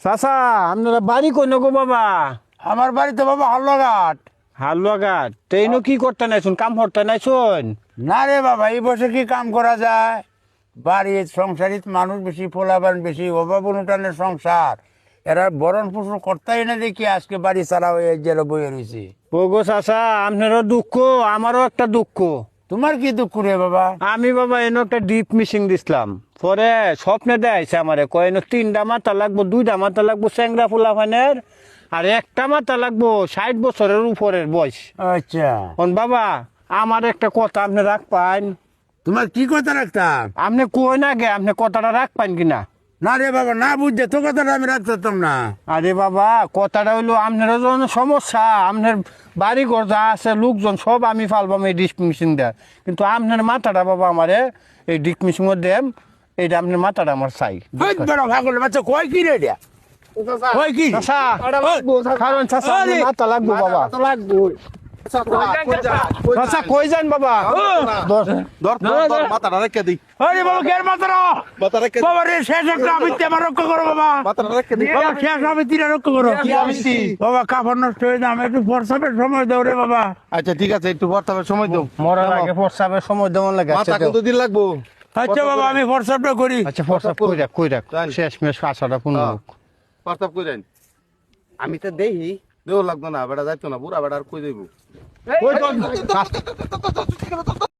চাচা আপনারা বাড়ি কই গো বাবা? আমার বাড়িতে বাবা হালুয়াঘাট। হালুয়াঘাট ট্রেনও কি করতে নাইছুন, কাম করতে নাইছুন? না রে বাবা, এই বসে কি কাম করা যায়? বাড়ির সংসারিত মানুষ বেশি, পোলাবান বেশি, অভাব অনুটানের সংসার। এরা বরণ পোষণ করতেই না দেখি আজকে বাড়ি ছাড়া হয়ে জেলে বয়ে রয়েছে। ওগো চাচা আপনারও দুঃখ, আমারও একটা দুঃখ। তোমার কি দুঃখ রে বাবা? আমি বাবা এনে একটা ডিপ মিশিং দিছিলাম, পরে স্বপ্নে দেখাইছে আমারে, কয় এনে 3টা মাথা লাগবো, 2টা মাথা লাগবো চ্যাংরা ফুলা ফানের, আর একটা মাথা লাগবো 60 বছরের উপরের বয়স। আচ্ছা, বাবা আমার একটা কথা আপনি রাখ পাইন? তোমার কি কথা রাখতাম? আপনি কই না গে, আপনি কথাটা রাখ পাইন কিনা? না রে বাবা, না বুঝছে তো কথাটা আমি রাখতাম না। আরে বাবা কথাটা হইলো আপনার যখন সমস্যা, আপনার বাড়ি ঘর যা আছে লোকজন সব আমি ফালবাম এই ডিস্ক মেশিন দেয়, কিন্তু আপনার মাথাটা বাবা আমারে এই ডিস্ক মেশিন দেম, এইটা আপনার মাথাটা আমার চাই। বড় ভাগলে বাচ্চা কয় কি রে এটা? কয় কি? চাচা, কারণ চাচা আপনার মাথা লাগবো বাবা। চাচা কই যান বাবা? মাথাটা রেখে দিই, আরে বাবা কেন মাতারো? মাথা রেখে বাবা রে শেষ একটা আবৃত্তি আমার রক্ষা করো বাবা। মাথাটা রেখে দিই। বাবা শেষ আবৃত্তিটা রক্ষা করো। কি আবৃত্তি? বাবা কাপড় নষ্ট হয়ে যাবে, একটু ফরসাপের সময় দাও রে বাবা। আচ্ছা ঠিক আছে, একটু বর্তাবের সময় দাও। মরার আগে প্রস্রাবের সময় দেওয়ার লাগে। মাথা কিন্তু দিন লাগবো। আচ্ছা বাবা আমি ফরসাপটা করি। আচ্ছা প্রস্রাব কই রাখ জানি। শেষ মেশ আশাটা পূর্ণ হোক। বর্তাব করেন, আমি তো দেখি দেও লাগতো না, বেটা যাইতো না, বুড়া বেটা আর কই দেবো। কই যান?